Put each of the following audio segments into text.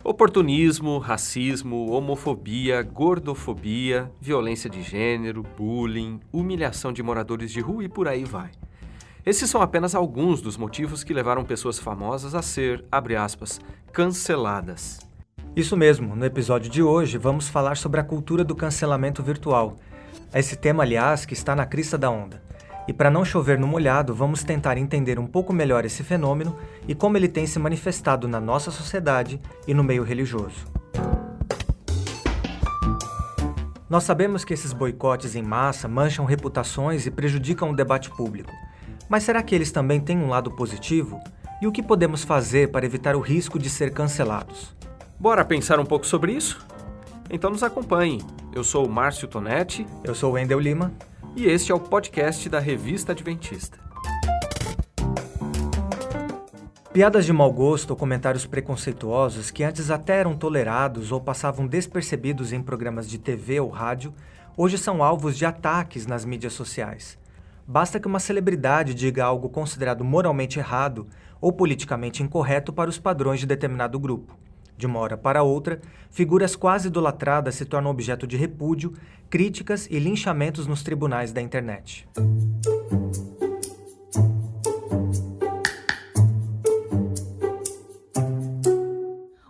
Oportunismo, racismo, homofobia, gordofobia, violência de gênero, bullying, humilhação de moradores de rua e por aí vai. Esses são apenas alguns dos motivos que levaram pessoas famosas a ser, abre aspas, canceladas. Isso mesmo, no episódio de hoje vamos falar sobre a cultura do cancelamento virtual. Esse tema, aliás, que está na crista da onda. E para não chover no molhado, vamos tentar entender um pouco melhor esse fenômeno e como ele tem se manifestado na nossa sociedade e no meio religioso. Nós sabemos que esses boicotes em massa mancham reputações e prejudicam o debate público. Mas será que eles também têm um lado positivo? E o que podemos fazer para evitar o risco de ser cancelados? Bora pensar um pouco sobre isso? Então nos acompanhe. Eu sou o Márcio Tonetti. Eu sou o Wendel Lima. E este é o podcast da Revista Adventista. Piadas de mau gosto ou comentários preconceituosos que antes até eram tolerados ou passavam despercebidos em programas de TV ou rádio, hoje são alvos de ataques nas mídias sociais. Basta que uma celebridade diga algo considerado moralmente errado ou politicamente incorreto para os padrões de determinado grupo. De uma hora para outra, figuras quase idolatradas se tornam objeto de repúdio, críticas e linchamentos nos tribunais da internet.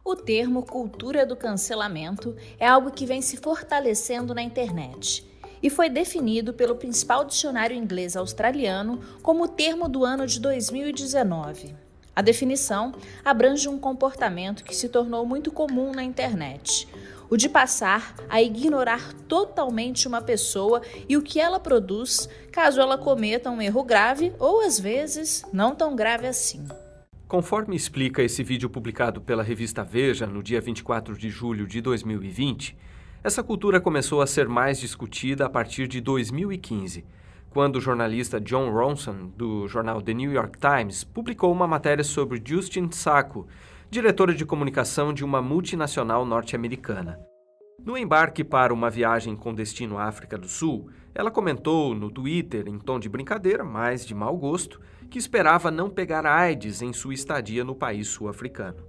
O termo cultura do cancelamento é algo que vem se fortalecendo na internet e foi definido pelo principal dicionário inglês australiano como o termo do ano de 2019. A definição abrange um comportamento que se tornou muito comum na internet, o de passar a ignorar totalmente uma pessoa e o que ela produz, caso ela cometa um erro grave ou, às vezes, não tão grave assim. Conforme explica esse vídeo publicado pela revista Veja no dia 24 de julho de 2020, essa cultura começou a ser mais discutida a partir de 2015, quando o jornalista Jon Ronson, do jornal The New York Times, publicou uma matéria sobre Justine Sacco, diretora de comunicação de uma multinacional norte-americana. No embarque para uma viagem com destino à África do Sul, ela comentou no Twitter, em tom de brincadeira, mas de mau gosto, que esperava não pegar AIDS em sua estadia no país sul-africano.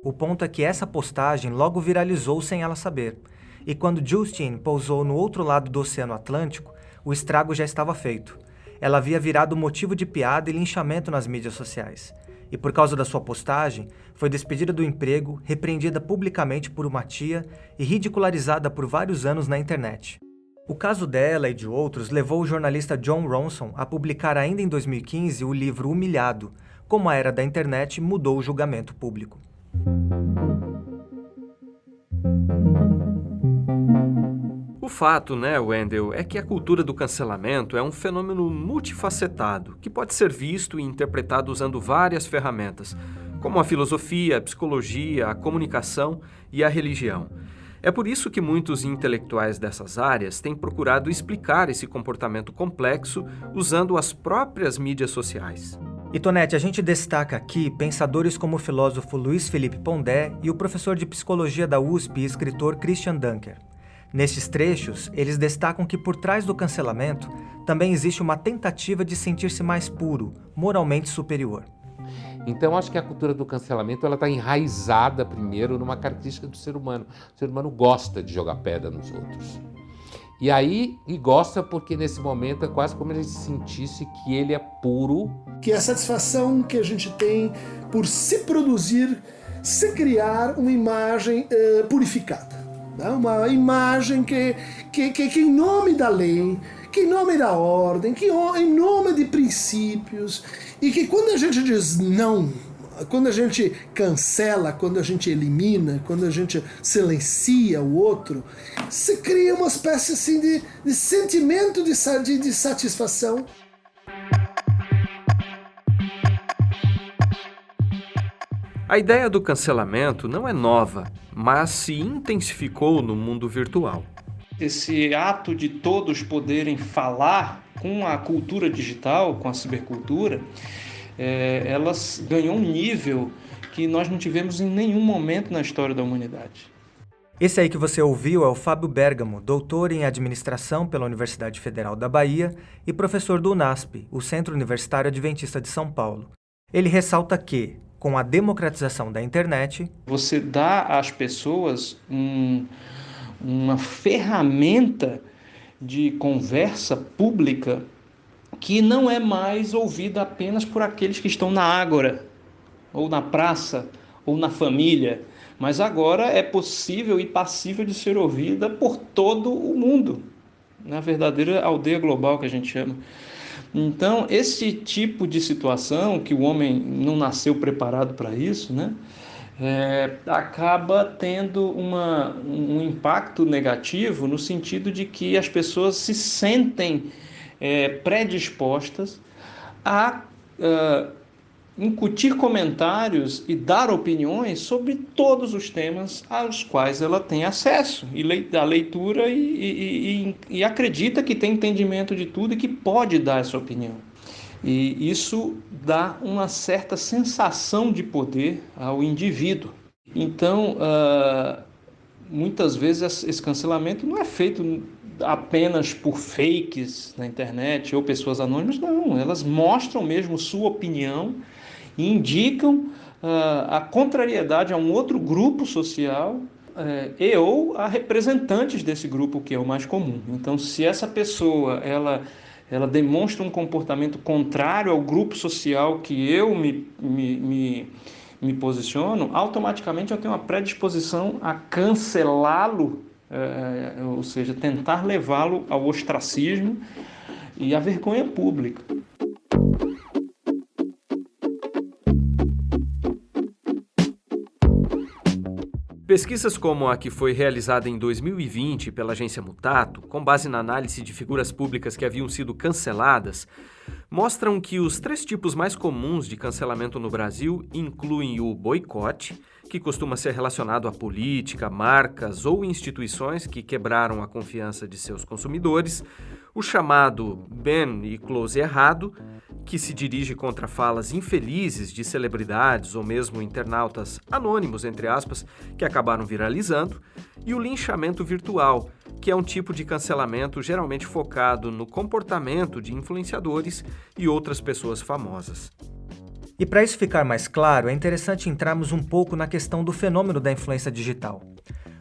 O ponto é que essa postagem logo viralizou sem ela saber, e quando Justine pousou no outro lado do Oceano Atlântico, o estrago já estava feito. Ela havia virado motivo de piada e linchamento nas mídias sociais. E por causa da sua postagem, foi despedida do emprego, repreendida publicamente por uma tia e ridicularizada por vários anos na internet. O caso dela e de outros levou o jornalista Jon Ronson a publicar ainda em 2015 o livro Humilhado, como a era da internet mudou o julgamento público. O fato, Wendel, é que a cultura do cancelamento é um fenômeno multifacetado, que pode ser visto e interpretado usando várias ferramentas, como a filosofia, a psicologia, a comunicação e a religião. É por isso que muitos intelectuais dessas áreas têm procurado explicar esse comportamento complexo usando as próprias mídias sociais. E Tonetti, a gente destaca aqui pensadores como o filósofo Luiz Felipe Pondé e o professor de psicologia da USP e escritor Christian Dunker. Nestes trechos, eles destacam que por trás do cancelamento também existe uma tentativa de sentir-se mais puro, moralmente superior. Então, acho que a cultura do cancelamento está enraizada, primeiro, numa característica do ser humano. O ser humano gosta de jogar pedra nos outros. E gosta porque nesse momento é quase como se a gente sentisse que ele é puro. Que é a satisfação que a gente tem por se produzir, se criar uma imagem purificada. Uma imagem que em nome da lei, que em nome da ordem, que em nome de princípios, e que quando a gente diz não, quando a gente cancela, quando a gente elimina, quando a gente silencia o outro, se cria uma espécie assim de sentimento de satisfação. A ideia do cancelamento não é nova, mas se intensificou no mundo virtual. Esse ato de todos poderem falar com a cultura digital, com a cibercultura, elas ganhou um nível que nós não tivemos em nenhum momento na história da humanidade. Esse aí que você ouviu é o Fábio Bergamo, doutor em administração pela Universidade Federal da Bahia e professor do UNASP, o Centro Universitário Adventista de São Paulo. Ele ressalta que, Com a democratização da internet, você dá às pessoas uma ferramenta de conversa pública que não é mais ouvida apenas por aqueles que estão na ágora, ou na praça, ou na família, mas agora é possível e passível de ser ouvida por todo o mundo, na verdadeira aldeia global que a gente chama. Então, esse tipo de situação, que o homem não nasceu preparado para isso, né, acaba tendo um impacto negativo no sentido de que as pessoas se sentem predispostas a incutir comentários e dar opiniões sobre todos os temas aos quais ela tem acesso, a leitura e acredita que tem entendimento de tudo e que pode dar essa opinião. E isso dá uma certa sensação de poder ao indivíduo. Então, muitas vezes esse cancelamento não é feito apenas por fakes na internet ou pessoas anônimas, não. Elas mostram mesmo sua opinião e indicam a contrariedade a um outro grupo social ou a representantes desse grupo, que é o mais comum. Então, se essa pessoa ela demonstra um comportamento contrário ao grupo social que eu me posiciono, automaticamente eu tenho uma predisposição a cancelá-lo, ou seja, tentar levá-lo ao ostracismo e à vergonha pública. Pesquisas como a que foi realizada em 2020 pela agência Mutato, com base na análise de figuras públicas que haviam sido canceladas, mostram que os 3 tipos mais comuns de cancelamento no Brasil incluem o boicote, que costuma ser relacionado à política, marcas ou instituições que quebraram a confiança de seus consumidores, o chamado ban e close errado, que se dirige contra falas infelizes de celebridades ou mesmo internautas anônimos, entre aspas, que acabaram viralizando, e o linchamento virtual, que é um tipo de cancelamento geralmente focado no comportamento de influenciadores e outras pessoas famosas. E para isso ficar mais claro, é interessante entrarmos um pouco na questão do fenômeno da influência digital.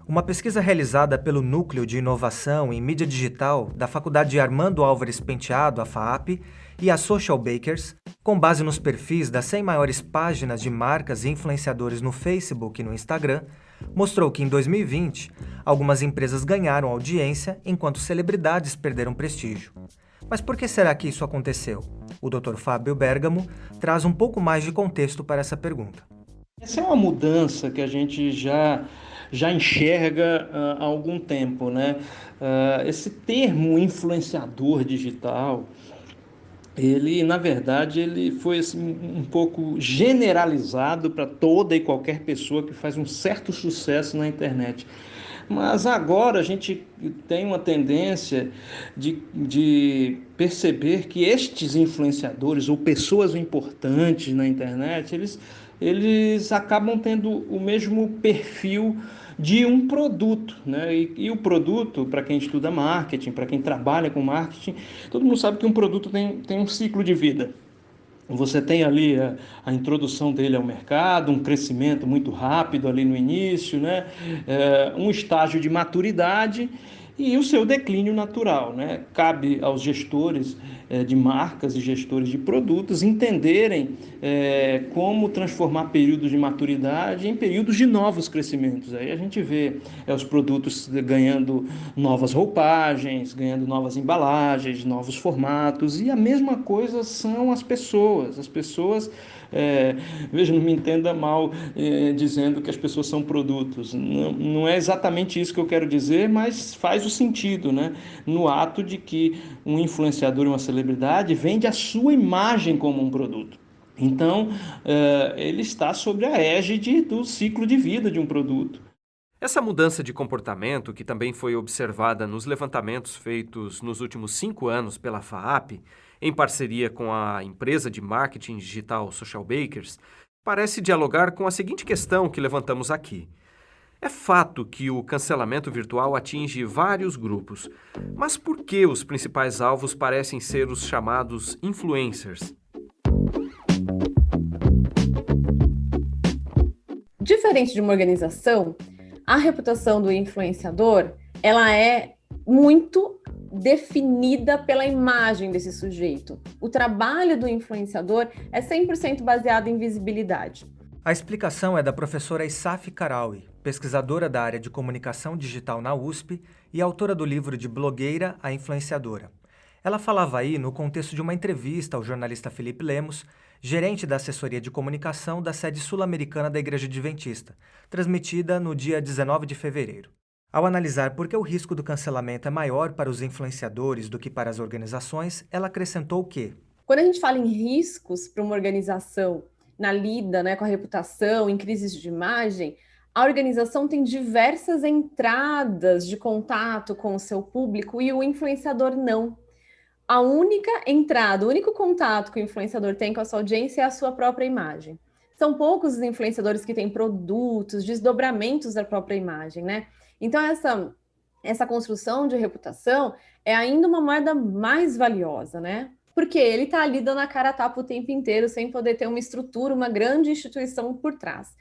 Uma pesquisa realizada pelo Núcleo de Inovação em Mídia Digital da Faculdade Armando Álvares Penteado, a FAAP, e a Social Bakers, com base nos perfis das 100 maiores páginas de marcas e influenciadores no Facebook e no Instagram, mostrou que em 2020, algumas empresas ganharam audiência enquanto celebridades perderam prestígio. Mas por que será que isso aconteceu? O Dr. Fábio Bergamo traz um pouco mais de contexto para essa pergunta. Essa é uma mudança que a gente já enxerga há algum tempo, né? Esse termo influenciador digital, ele, na verdade, ele foi assim, um pouco generalizado para toda e qualquer pessoa que faz um certo sucesso na internet. Mas agora a gente tem uma tendência de perceber que estes influenciadores ou pessoas importantes na internet, eles acabam tendo o mesmo perfil de um produto, né? E o produto, para quem estuda marketing, para quem trabalha com marketing, todo mundo sabe que um produto tem um ciclo de vida. Você tem ali a introdução dele ao mercado, um crescimento muito rápido ali no início, né? Um estágio de maturidade e o seu declínio natural, né? Cabe aos gestores de marcas e gestores de produtos entenderem como transformar períodos de maturidade em períodos de novos crescimentos. Aí a gente vê os produtos ganhando novas roupagens, ganhando novas embalagens, novos formatos, e a mesma coisa são as pessoas. As pessoas, veja, não me entenda mal dizendo que as pessoas são produtos. Não é exatamente isso que eu quero dizer, mas faz o sentido, né? No ato de que um influenciador e uma celebridade vende a sua imagem como um produto. Então, ele está sobre a égide do ciclo de vida de um produto. Essa mudança de comportamento, que também foi observada nos levantamentos feitos nos últimos 5 anos pela FAAP, em parceria com a empresa de marketing digital Social Bakers, parece dialogar com a seguinte questão que levantamos aqui. É fato que o cancelamento virtual atinge vários grupos, mas por que os principais alvos parecem ser os chamados influencers? Diferente de uma organização, a reputação do influenciador, ela é muito definida pela imagem desse sujeito. O trabalho do influenciador é 100% baseado em visibilidade. A explicação é da professora Isaf Karawi, pesquisadora da área de comunicação digital na USP e autora do livro De Blogueira a Influenciadora. Ela falava aí no contexto de uma entrevista ao jornalista Felipe Lemos, gerente da assessoria de comunicação da sede sul-americana da Igreja Adventista, transmitida no dia 19 de fevereiro. Ao analisar por que o risco do cancelamento é maior para os influenciadores do que para as organizações, ela acrescentou que, quando a gente fala em riscos para uma organização na lida, né, com a reputação, em crises de imagem, a organização tem diversas entradas de contato com o seu público e o influenciador não. A única entrada, o único contato que o influenciador tem com a sua audiência é a sua própria imagem. São poucos os influenciadores que têm produtos, desdobramentos da própria imagem, né? Então, essa construção de reputação é ainda uma moeda mais valiosa, né? Porque ele está ali dando a cara a tapa o tempo inteiro, sem poder ter uma estrutura, uma grande instituição por trás.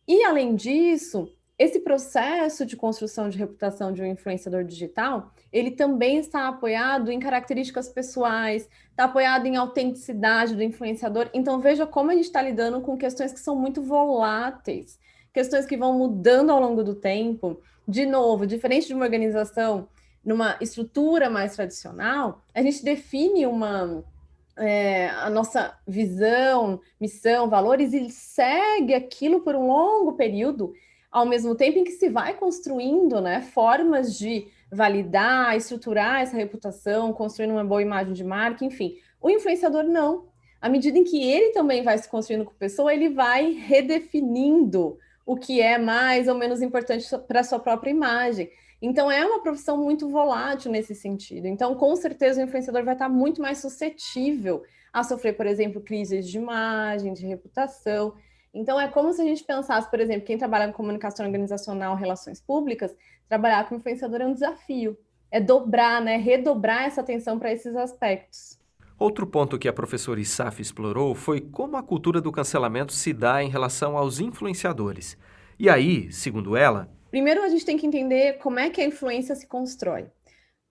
E, além disso, esse processo de construção de reputação de um influenciador digital, ele também está apoiado em características pessoais, está apoiado em autenticidade do influenciador. Então, veja como a gente está lidando com questões que são muito voláteis, questões que vão mudando ao longo do tempo. De novo, diferente de uma organização, numa estrutura mais tradicional, a gente define a nossa visão, missão, valores e segue aquilo por um longo período, ao mesmo tempo em que se vai construindo, né, formas de validar, estruturar essa reputação, construindo uma boa imagem de marca, enfim. O influenciador não. À medida em que ele também vai se construindo com pessoa, ele vai redefinindo o que é mais ou menos importante para a sua própria imagem. Então, é uma profissão muito volátil nesse sentido. Então, com certeza, o influenciador vai estar muito mais suscetível a sofrer, por exemplo, crises de imagem, de reputação. Então, é como se a gente pensasse, por exemplo, quem trabalha com comunicação organizacional, relações públicas, trabalhar com influenciador é um desafio. É dobrar, né? Redobrar essa atenção para esses aspectos. Outro ponto que a professora Isaf explorou foi como a cultura do cancelamento se dá em relação aos influenciadores. E aí, segundo ela... Primeiro, a gente tem que entender como é que a influência se constrói.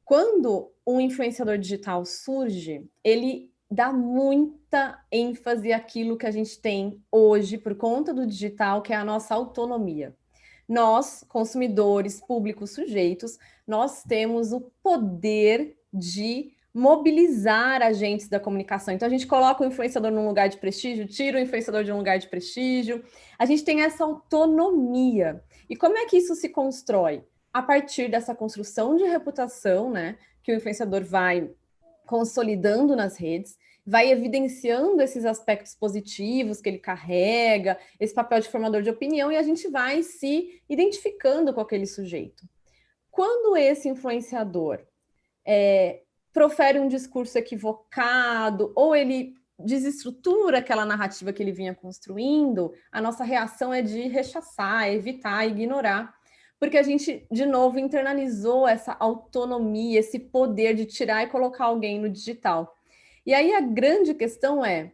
Quando um influenciador digital surge, ele dá muita ênfase àquilo que a gente tem hoje, por conta do digital, que é a nossa autonomia. Nós, consumidores, públicos, sujeitos, nós temos o poder de mobilizar agentes da comunicação. Então, a gente coloca o influenciador num lugar de prestígio, tira o influenciador de um lugar de prestígio. A gente tem essa autonomia. E como é que isso se constrói? A partir dessa construção de reputação, né, que o influenciador vai consolidando nas redes, vai evidenciando esses aspectos positivos que ele carrega, esse papel de formador de opinião, e a gente vai se identificando com aquele sujeito. Quando esse influenciador profere um discurso equivocado, ou ele desestrutura aquela narrativa que ele vinha construindo, a nossa reação é de rechaçar, evitar, ignorar, porque a gente, de novo, internalizou essa autonomia, esse poder de tirar e colocar alguém no digital. E aí a grande questão é,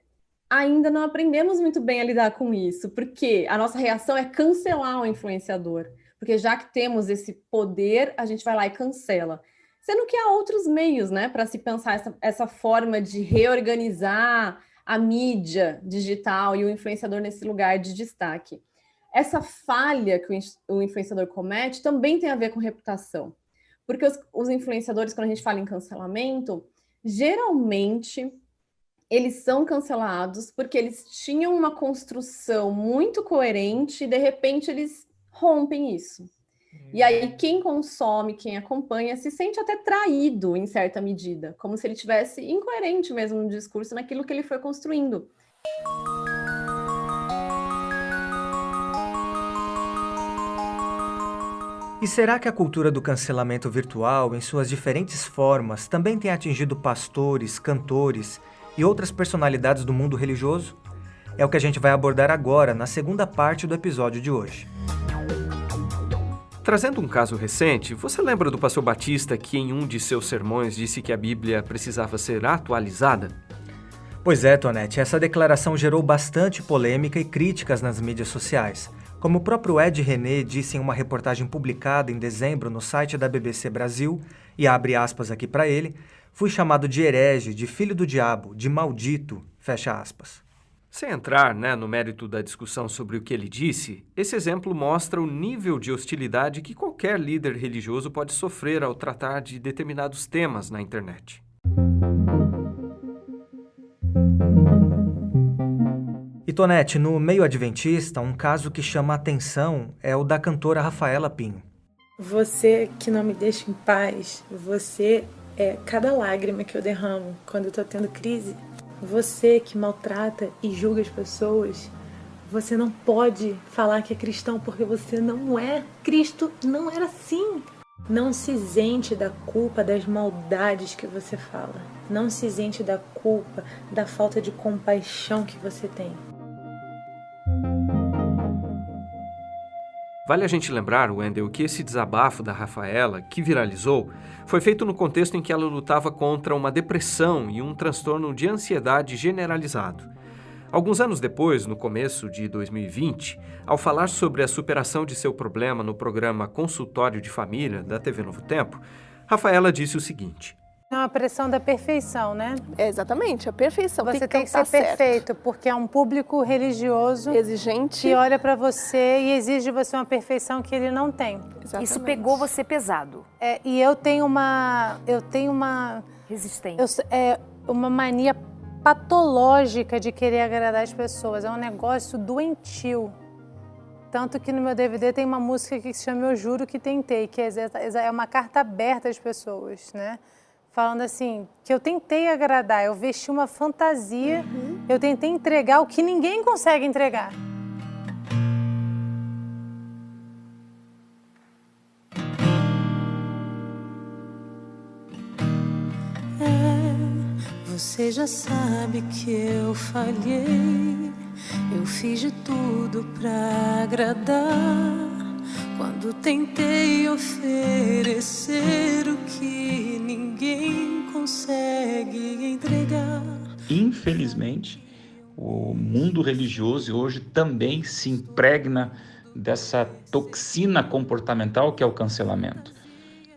ainda não aprendemos muito bem a lidar com isso, porque a nossa reação é cancelar o influenciador, porque já que temos esse poder, a gente vai lá e cancela. Sendo que há outros meios, né, para se pensar essa forma de reorganizar a mídia digital e o influenciador nesse lugar de destaque. Essa falha que o influenciador comete também tem a ver com reputação. Porque os influenciadores, quando a gente fala em cancelamento, geralmente eles são cancelados porque eles tinham uma construção muito coerente e, de repente, eles rompem isso. E aí, quem consome, quem acompanha, se sente até traído, em certa medida, como se ele tivesse incoerente mesmo no discurso, naquilo que ele foi construindo. E será que a cultura do cancelamento virtual, em suas diferentes formas, também tem atingido pastores, cantores e outras personalidades do mundo religioso? É o que a gente vai abordar agora, na segunda parte do episódio de hoje. Trazendo um caso recente, você lembra do pastor Batista que em um de seus sermões disse que a Bíblia precisava ser atualizada? Pois é, Tonete, essa declaração gerou bastante polêmica e críticas nas mídias sociais, Como o próprio Ed René disse em uma reportagem publicada em dezembro no site da BBC Brasil, e abre aspas aqui para ele, fui chamado de herege, de filho do diabo, de maldito, fecha aspas. Sem entrar, no mérito da discussão sobre o que ele disse, esse exemplo mostra o nível de hostilidade que qualquer líder religioso pode sofrer ao tratar de determinados temas na internet. E Tonete, no meio adventista, um caso que chama a atenção é o da cantora Rafaela Pinho. Você que não me deixa em paz, você é cada lágrima que eu derramo quando eu tô tendo crise. Você que maltrata e julga as pessoas, você não pode falar que é cristão porque você não é. Cristo não era assim. Não se isente da culpa das maldades que você fala. Não se isente da culpa, da falta de compaixão que você tem. Vale a gente lembrar, Wendel, que esse desabafo da Rafaela, que viralizou, foi feito no contexto em que ela lutava contra uma depressão e um transtorno de ansiedade generalizado. Alguns anos depois, no começo de 2020, ao falar sobre a superação de seu problema no programa Consultório de Família, da TV Novo Tempo, Rafaela disse o seguinte: É uma pressão da perfeição, né? É exatamente, a perfeição. Você tem que ser perfeito, porque é um público religioso exigente que olha pra você e exige de você uma perfeição que ele não tem. Exatamente. Isso pegou você pesado. E eu tenho uma resistência. Uma mania patológica de querer agradar as pessoas. É um negócio doentio. Tanto que no meu DVD tem uma música que se chama Eu Juro Que Tentei, que é uma carta aberta às pessoas, né? Falando assim, que eu tentei agradar, eu vesti uma fantasia, eu tentei entregar o que ninguém consegue entregar. Você já sabe que eu falhei, eu fiz de tudo pra agradar. Quando tentei oferecer o que ninguém consegue entregar. Infelizmente, o mundo religioso hoje também se impregna dessa toxina comportamental que é o cancelamento.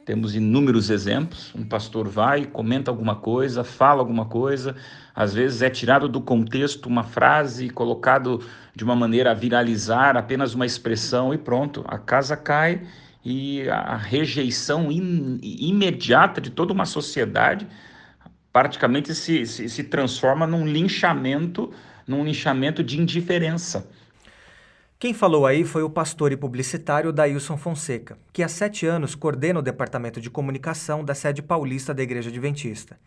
Temos inúmeros exemplos, um pastor vai, comenta alguma coisa, fala alguma coisa, às vezes é tirado do contexto uma frase, colocado de uma maneira a viralizar apenas uma expressão e pronto, a casa cai e a rejeição imediata de toda uma sociedade praticamente se transforma num linchamento de indiferença. Quem falou aí foi o pastor e publicitário Dailson Fonseca, que há 7 anos coordena o departamento de comunicação da sede paulista da Igreja Adventista.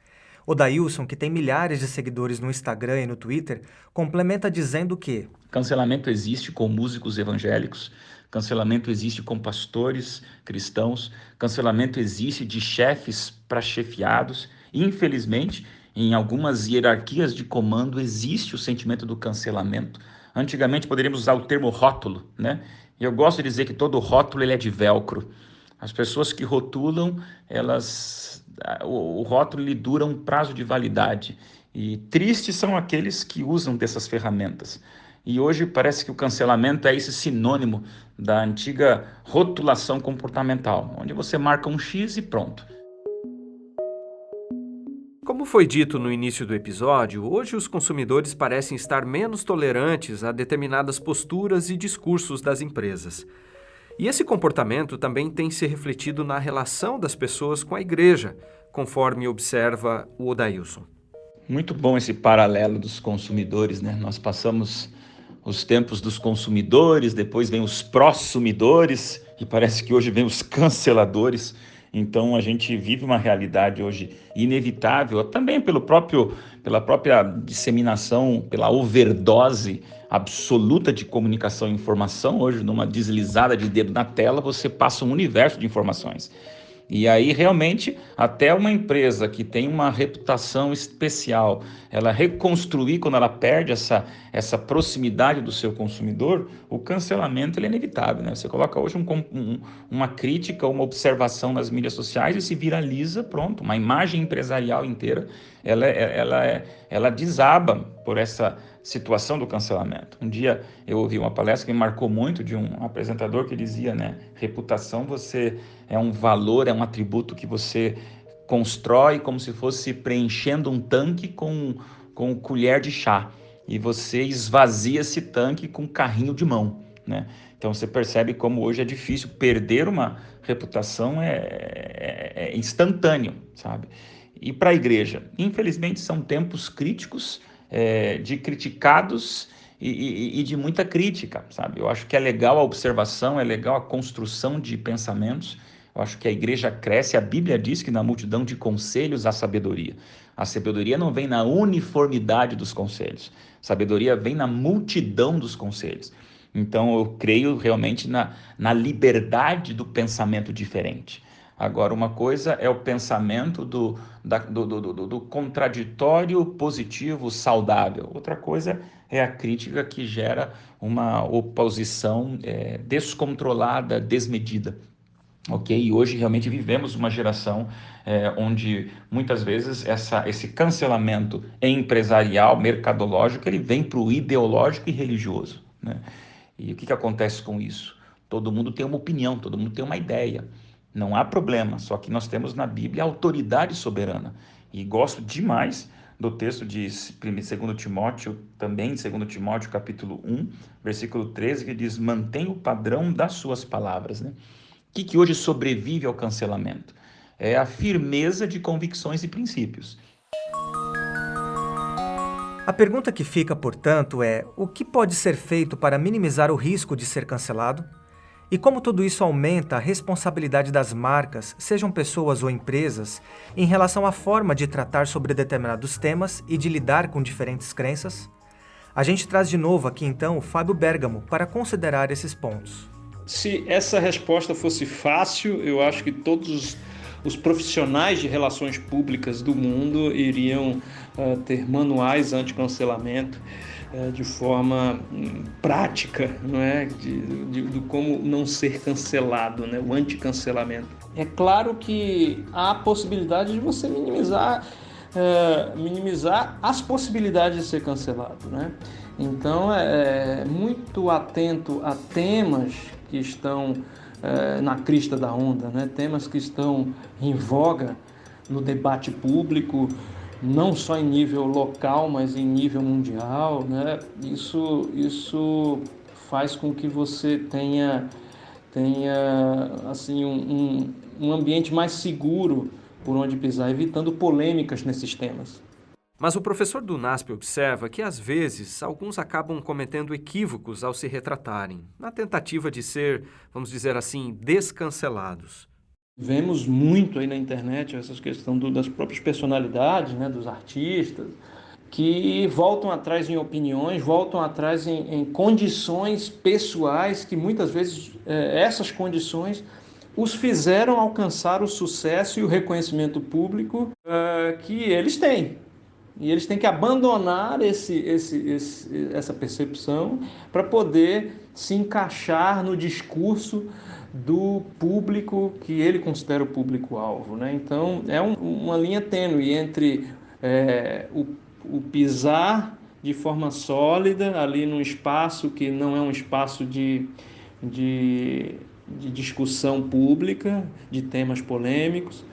O Dailson, que tem milhares de seguidores no Instagram e no Twitter, complementa dizendo que cancelamento existe com músicos evangélicos, cancelamento existe com pastores cristãos, cancelamento existe de chefes para chefiados. Infelizmente, em algumas hierarquias de comando existe o sentimento do cancelamento. Antigamente poderíamos usar o termo rótulo, né? E eu gosto de dizer que todo rótulo ele é de velcro. As pessoas que rotulam, o rótulo lhe dura um prazo de validade. E tristes são aqueles que usam dessas ferramentas. E hoje parece que o cancelamento é esse sinônimo da antiga rotulação comportamental, onde você marca um X e pronto. Como foi dito no início do episódio, hoje os consumidores parecem estar menos tolerantes a determinadas posturas e discursos das empresas. E esse comportamento também tem se refletido na relação das pessoas com a igreja, conforme observa o Odailson. Muito bom esse paralelo dos consumidores, né? Nós passamos os tempos dos consumidores, depois vem os prosumidores, e parece que hoje vem os canceladores. Então a gente vive uma realidade hoje inevitável, também pela própria disseminação, pela overdose absoluta de comunicação e informação. Hoje, numa deslizada de dedo na tela, você passa um universo de informações. E aí, realmente, até uma empresa que tem uma reputação especial, ela reconstruir, quando ela perde essa proximidade do seu consumidor, o cancelamento ele é inevitável, né? Você coloca hoje uma crítica, uma observação nas mídias sociais e se viraliza, pronto, uma imagem empresarial inteira, ela desaba por essa situação do cancelamento. Um dia eu ouvi uma palestra que me marcou muito de um apresentador que dizia, né, reputação é um valor, é um atributo que você constrói como se fosse preenchendo um tanque com colher de chá, e você esvazia esse tanque com carrinho de mão, né? Então você percebe como hoje é difícil perder uma reputação, é instantâneo, sabe? E para a igreja, infelizmente são tempos críticos, de criticados e de muita crítica, sabe? Eu acho que é legal a observação, é legal a construção de pensamentos. Eu acho que a igreja cresce, a Bíblia diz que na multidão de conselhos há sabedoria. A sabedoria não vem na uniformidade dos conselhos, a sabedoria vem na multidão dos conselhos. Então eu creio realmente na liberdade do pensamento diferente. Agora, uma coisa é o pensamento do contraditório positivo saudável. Outra coisa é a crítica que gera uma oposição descontrolada, desmedida. Ok? E hoje realmente vivemos uma geração onde muitas vezes esse cancelamento empresarial, mercadológico, ele vem para o ideológico e religioso, né? E o que acontece com isso? Todo mundo tem uma opinião, todo mundo tem uma ideia. Não há problema, só que nós temos na Bíblia a autoridade soberana. E gosto demais do texto de 2 Timóteo, também 2 Timóteo capítulo 1, versículo 13, que diz: mantém o padrão das suas palavras, né? O que hoje sobrevive ao cancelamento? É a firmeza de convicções e princípios. A pergunta que fica, portanto, é: o que pode ser feito para minimizar o risco de ser cancelado? E como tudo isso aumenta a responsabilidade das marcas, sejam pessoas ou empresas, em relação à forma de tratar sobre determinados temas e de lidar com diferentes crenças? A gente traz de novo aqui então o Fábio Bergamo para considerar esses pontos. Se essa resposta fosse fácil, eu acho que todos os profissionais de relações públicas do mundo iriam ter manuais anti-cancelamento de forma prática, não é? de como não ser cancelado, né? O anti-cancelamento. É claro que há a possibilidade de você minimizar as possibilidades de ser cancelado, né? Então, muito atento a temas que estão na crista da onda, né? Temas que estão em voga no debate público, não só em nível local, mas em nível mundial, né? Isso faz com que você tenha assim, um ambiente mais seguro por onde pisar, evitando polêmicas nesses temas. Mas o professor Dunaspe observa que, às vezes, alguns acabam cometendo equívocos ao se retratarem, na tentativa de ser, vamos dizer assim, descancelados. Vemos muito aí na internet essa questão das próprias personalidades, né, dos artistas, que voltam atrás em opiniões, voltam atrás em condições pessoais que muitas vezes essas condições os fizeram alcançar o sucesso e o reconhecimento público que eles têm. E eles têm que abandonar essa percepção para poder se encaixar no discurso do público que ele considera o público-alvo, né? Então, é uma linha tênue entre o pisar de forma sólida ali num espaço que não é um espaço de discussão pública, de temas polêmicos,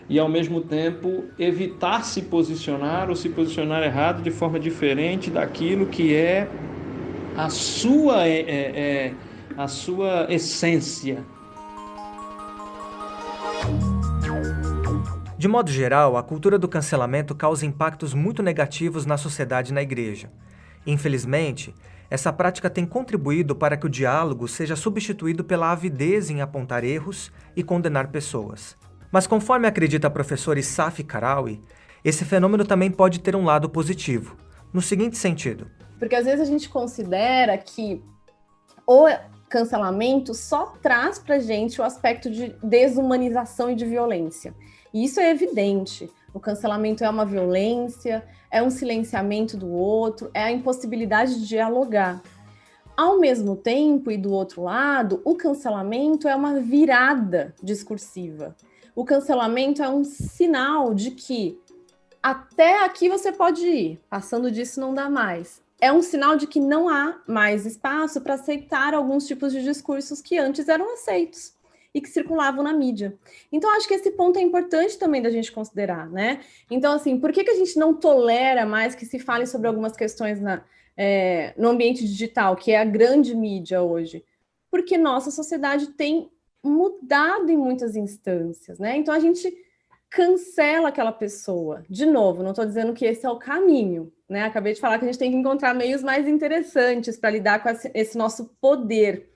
e, ao mesmo tempo, evitar se posicionar ou se posicionar errado de forma diferente daquilo que é a sua essência. De modo geral, a cultura do cancelamento causa impactos muito negativos na sociedade e na igreja. Infelizmente, essa prática tem contribuído para que o diálogo seja substituído pela avidez em apontar erros e condenar pessoas. Mas conforme acredita a professora Issafi Karawi, esse fenômeno também pode ter um lado positivo, no seguinte sentido. Porque às vezes a gente considera que o cancelamento só traz pra gente o aspecto de desumanização e de violência. E isso é evidente. O cancelamento é uma violência, é um silenciamento do outro, é a impossibilidade de dialogar. Ao mesmo tempo, e do outro lado, o cancelamento é uma virada discursiva. O cancelamento é um sinal de que até aqui você pode ir, passando disso não dá mais. é um sinal de que não há mais espaço para aceitar alguns tipos de discursos que antes eram aceitos e que circulavam na mídia. Então, acho que esse ponto é importante também da gente considerar, né? Então, assim, por que a gente não tolera mais que se fale sobre algumas questões no ambiente digital, que é a grande mídia hoje? Porque nossa sociedade tem mudado em muitas instâncias, né? Então, a gente cancela aquela pessoa. De novo, não estou dizendo que esse é o caminho, né? Acabei de falar que a gente tem que encontrar meios mais interessantes para lidar com esse nosso poder.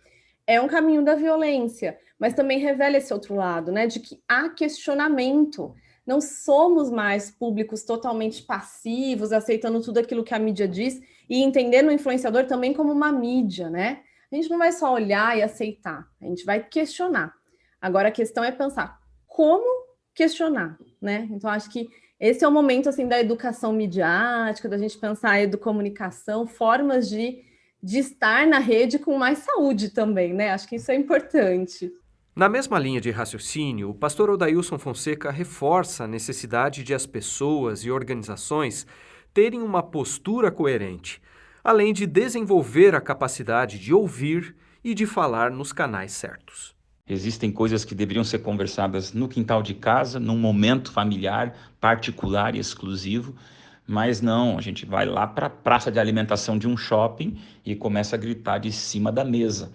É um caminho da violência, mas também revela esse outro lado, né? De que há questionamento. Não somos mais públicos totalmente passivos, aceitando tudo aquilo que a mídia diz e entendendo o influenciador também como uma mídia, né? A gente não vai só olhar e aceitar, a gente vai questionar. Agora a questão é pensar como questionar, né? Então acho que esse é o momento assim da educação midiática, da gente pensar a educomunicação, formas de estar na rede com mais saúde também, né? Acho que isso é importante. Na mesma linha de raciocínio, o pastor Odailson Fonseca reforça a necessidade de as pessoas e organizações terem uma postura coerente, além de desenvolver a capacidade de ouvir e de falar nos canais certos. Existem coisas que deveriam ser conversadas no quintal de casa, num momento familiar, particular e exclusivo, mas não, a gente vai lá para a praça de alimentação de um shopping e começa a gritar de cima da mesa.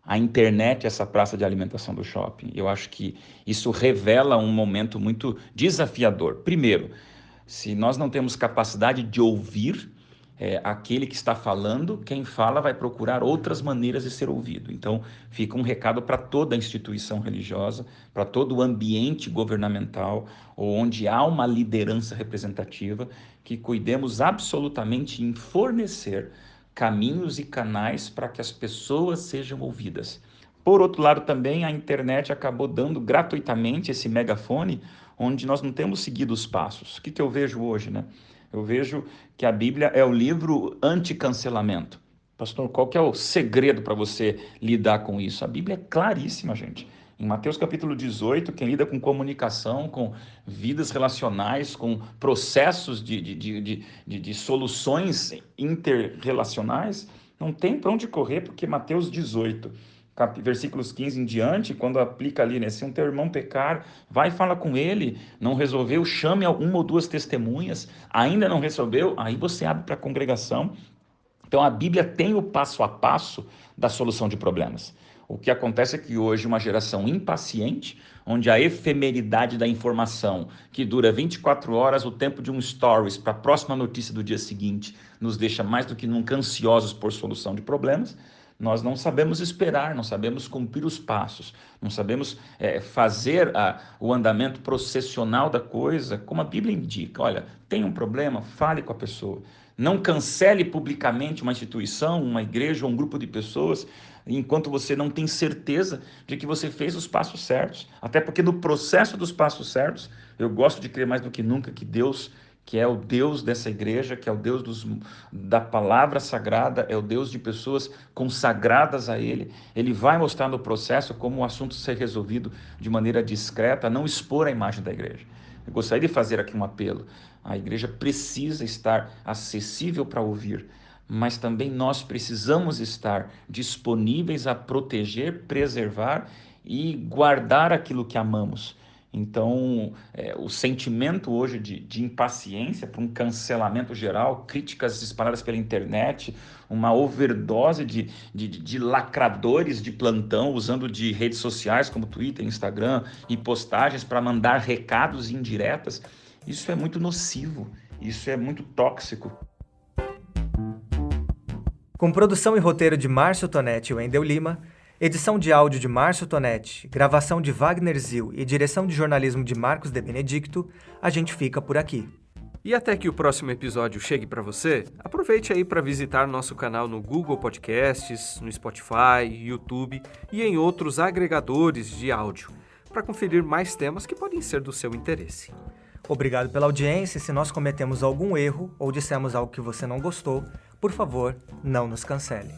A internet é essa praça de alimentação do shopping. Eu acho que isso revela um momento muito desafiador. Primeiro, se nós não temos capacidade de ouvir aquele que está falando, quem fala vai procurar outras maneiras de ser ouvido. Então, fica um recado para toda a instituição religiosa, para todo o ambiente governamental, onde há uma liderança representativa, que cuidemos absolutamente em fornecer caminhos e canais para que as pessoas sejam ouvidas. Por outro lado, também a internet acabou dando gratuitamente esse megafone, onde nós não temos seguido os passos. O que eu vejo hoje, né? Eu vejo que a Bíblia é o livro anti-cancelamento. Pastor, qual que é o segredo para você lidar com isso? A Bíblia é claríssima, gente. Em Mateus capítulo 18, quem lida com comunicação, com vidas relacionais, com processos de soluções interrelacionais, não tem para onde correr, porque Mateus 18, versículos 15 em diante, quando aplica ali, né? Se um teu irmão pecar, vai e fala com ele, não resolveu, chame uma ou duas testemunhas, ainda não resolveu, aí você abre para a congregação. Então a Bíblia tem o passo a passo da solução de problemas. O que acontece é que hoje uma geração impaciente, onde a efemeridade da informação, que dura 24 horas, o tempo de um stories para a próxima notícia do dia seguinte, nos deixa mais do que nunca ansiosos por solução de problemas. Nós não sabemos esperar, não sabemos cumprir os passos, não sabemos fazer o andamento processional da coisa, como a Bíblia indica. Olha, tem um problema, fale com a pessoa. Não cancele publicamente uma instituição, uma igreja ou um grupo de pessoas, enquanto você não tem certeza de que você fez os passos certos. Até porque no processo dos passos certos, eu gosto de crer mais do que nunca que Deus, que é o Deus dessa igreja, que é o Deus da palavra sagrada, é o Deus de pessoas consagradas a Ele. Ele vai mostrar no processo como o assunto ser resolvido de maneira discreta, não expor a imagem da igreja. Eu gostaria de fazer aqui um apelo. A igreja precisa estar acessível para ouvir, mas também nós precisamos estar disponíveis a proteger, preservar e guardar aquilo que amamos. Então, o sentimento hoje de impaciência para um cancelamento geral, críticas espalhadas pela internet, uma overdose de lacradores de plantão usando de redes sociais como Twitter, Instagram e postagens para mandar recados indiretas, isso é muito nocivo, isso é muito tóxico. Com produção e roteiro de Márcio Tonetti e Wendel Lima, edição de áudio de Márcio Tonetti, gravação de Wagner Zil e direção de jornalismo de Marcos de Benedicto, a gente fica por aqui. E até que o próximo episódio chegue para você, aproveite aí para visitar nosso canal no Google Podcasts, no Spotify, YouTube e em outros agregadores de áudio, para conferir mais temas que podem ser do seu interesse. Obrigado pela audiência. Se nós cometemos algum erro ou dissemos algo que você não gostou, por favor, não nos cancele.